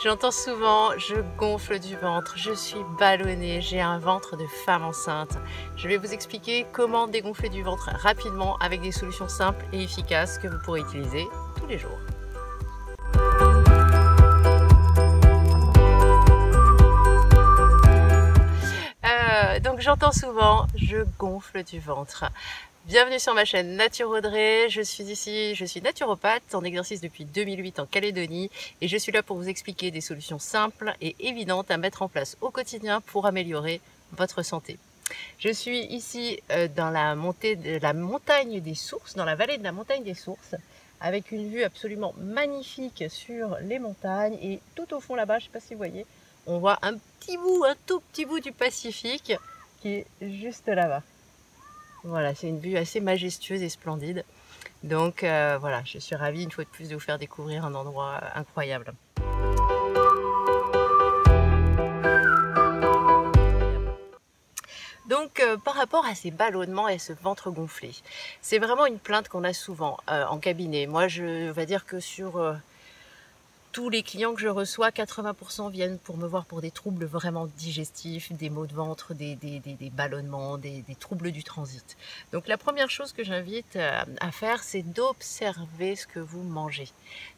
J'entends souvent, je gonfle du ventre, je suis ballonnée, j'ai un ventre de femme enceinte. Je vais vous expliquer comment dégonfler du ventre rapidement avec des solutions simples et efficaces que vous pourrez utiliser tous les jours. Donc j'entends souvent, je gonfle du ventre. Bienvenue sur ma chaîne Nature Audrey, je suis naturopathe en exercice depuis 2008 en Calédonie et je suis là pour vous expliquer des solutions simples et évidentes à mettre en place au quotidien pour améliorer votre santé. Je suis ici dans la montée de la montagne des Sources, dans la vallée de la montagne des Sources, avec une vue absolument magnifique sur les montagnes et tout au fond là-bas, je ne sais pas si vous voyez, on voit un tout petit bout du Pacifique qui est juste là-bas. Voilà, c'est une vue assez majestueuse et splendide. Donc voilà, je suis ravie une fois de plus de vous faire découvrir un endroit incroyable. Donc par rapport à ces ballonnements et ce ventre gonflé, c'est vraiment une plainte qu'on a souvent en cabinet. Moi, je vais dire que sur tous les clients que je reçois, 80% viennent pour me voir pour des troubles vraiment digestifs, des maux de ventre, des ballonnements, des troubles du transit. Donc la première chose que j'invite à faire, c'est d'observer ce que vous mangez.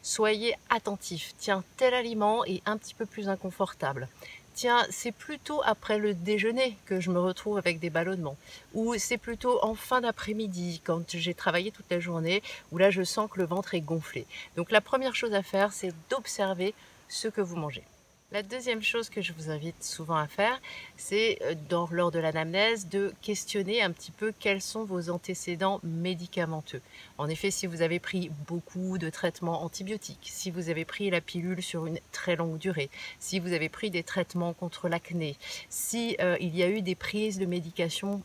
Soyez attentif. Tiens, tel aliment est un petit peu plus inconfortable. Tiens, c'est plutôt après le déjeuner que je me retrouve avec des ballonnements. Ou c'est plutôt en fin d'après-midi, quand j'ai travaillé toute la journée, où là je sens que le ventre est gonflé. Donc la première chose à faire, c'est d'observer ce que vous mangez. La deuxième chose que je vous invite souvent à faire, c'est lors de l'anamnèse de questionner un petit peu quels sont vos antécédents médicamenteux. En effet, si vous avez pris beaucoup de traitements antibiotiques, si vous avez pris la pilule sur une très longue durée, si vous avez pris des traitements contre l'acné, si il y a eu des prises de médication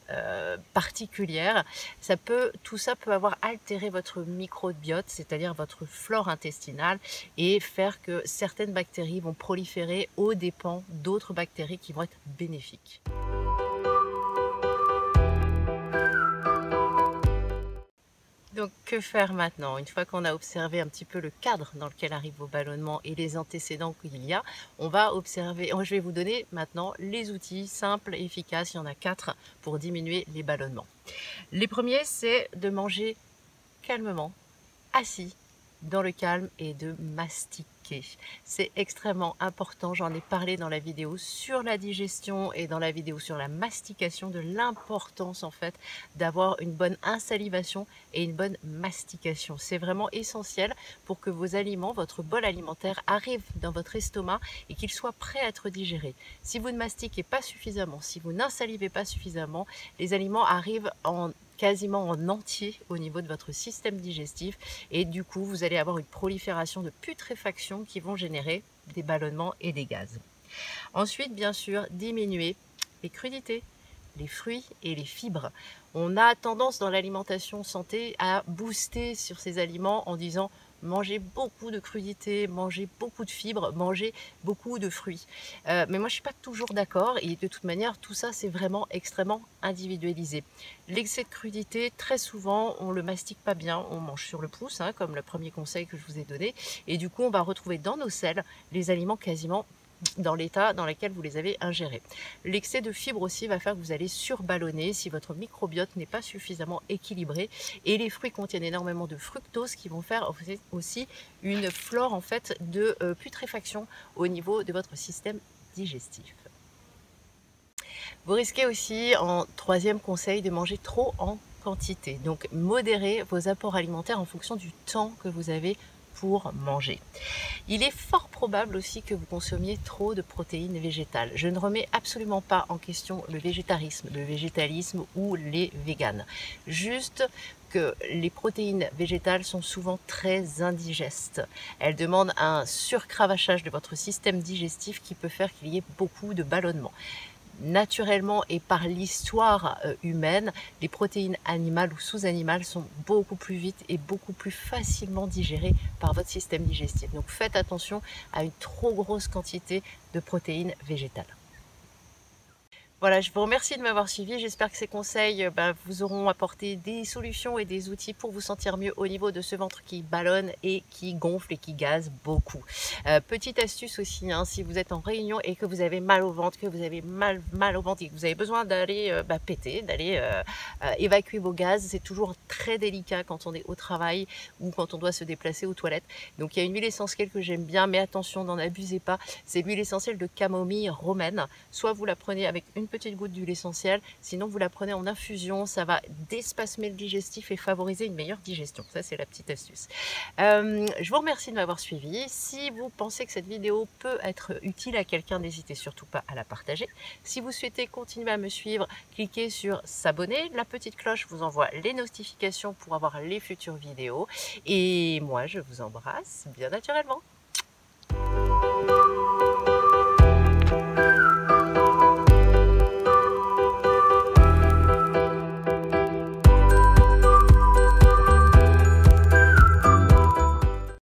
particulières, tout ça peut avoir altéré votre microbiote, c'est-à-dire votre flore intestinale, et faire que certaines bactéries vont proliférer aux dépens d'autres bactéries qui vont être bénéfiques. Donc que faire maintenant? Une fois qu'on a observé un petit peu le cadre dans lequel arrivent vos ballonnements et les antécédents qu'il y a, on va observer, je vais vous donner maintenant les outils simples et efficaces, il y en a 4 pour diminuer les ballonnements. Les premiers, c'est de manger calmement, assis, dans le calme et de mastiquer. C'est extrêmement important, j'en ai parlé dans la vidéo sur la digestion et dans la vidéo sur la mastication, de l'importance en fait d'avoir une bonne insalivation et une bonne mastication. C'est vraiment essentiel pour que vos aliments, votre bol alimentaire arrive dans votre estomac et qu'il soit prêt à être digéré. Si vous ne mastiquez pas suffisamment, si vous n'insalivez pas suffisamment, les aliments arrivent quasiment en entier au niveau de votre système digestif et du coup vous allez avoir une prolifération de putréfaction qui vont générer des ballonnements et des gaz. Ensuite, bien sûr, diminuer les crudités, les fruits et les fibres. On a tendance dans l'alimentation santé à booster sur ces aliments en disant mangez beaucoup de crudités, mangez beaucoup de fibres, mangez beaucoup de fruits. Mais moi, je ne suis pas toujours d'accord et de toute manière, tout ça, c'est vraiment extrêmement individualisé. L'excès de crudité, très souvent, on ne le mastique pas bien, on mange sur le pouce, hein, comme le premier conseil que je vous ai donné. Et du coup, on va retrouver dans nos selles les aliments quasiment dans l'état dans lequel vous les avez ingérés. L'excès de fibres aussi va faire que vous allez surballonner si votre microbiote n'est pas suffisamment équilibré, et les fruits contiennent énormément de fructose qui vont faire aussi une flore en fait de putréfaction au niveau de votre système digestif. Vous risquez aussi, en troisième conseil, de manger trop en quantité. Donc modérez vos apports alimentaires en fonction du temps que vous avez pour manger. Il est fort probable aussi que vous consommiez trop de protéines végétales. Je ne remets absolument pas en question le végétarisme, le végétalisme ou les véganes. Juste que les protéines végétales sont souvent très indigestes. Elles demandent un surcravachage de votre système digestif qui peut faire qu'il y ait beaucoup de ballonnements. Naturellement et par l'histoire humaine, les protéines animales ou sous-animales sont beaucoup plus vite et beaucoup plus facilement digérées par votre système digestif. Donc faites attention à une trop grosse quantité de protéines végétales. Voilà, je vous remercie de m'avoir suivi. J'espère que ces conseils vous auront apporté des solutions et des outils pour vous sentir mieux au niveau de ce ventre qui ballonne et qui gonfle et qui gaze beaucoup. Petite astuce aussi, hein, si vous êtes en réunion et que vous avez mal au ventre, que vous avez mal au ventre et que vous avez besoin d'aller péter, d'aller évacuer vos gaz, c'est toujours très délicat quand on est au travail ou quand on doit se déplacer aux toilettes. Donc il y a une huile essentielle que j'aime bien, mais attention, n'en abusez pas. C'est l'huile essentielle de camomille romaine. Soit vous la prenez avec une petite goutte d'huile essentielle, sinon vous la prenez en infusion, ça va déspasmer le digestif et favoriser une meilleure digestion. Ça, c'est la petite astuce. Je vous remercie de m'avoir suivi. Si vous pensez que cette vidéo peut être utile à quelqu'un, n'hésitez surtout pas à la partager. Si vous souhaitez continuer à me suivre, cliquez sur s'abonner. La petite cloche vous envoie les notifications pour avoir les futures vidéos. Et moi, je vous embrasse bien naturellement.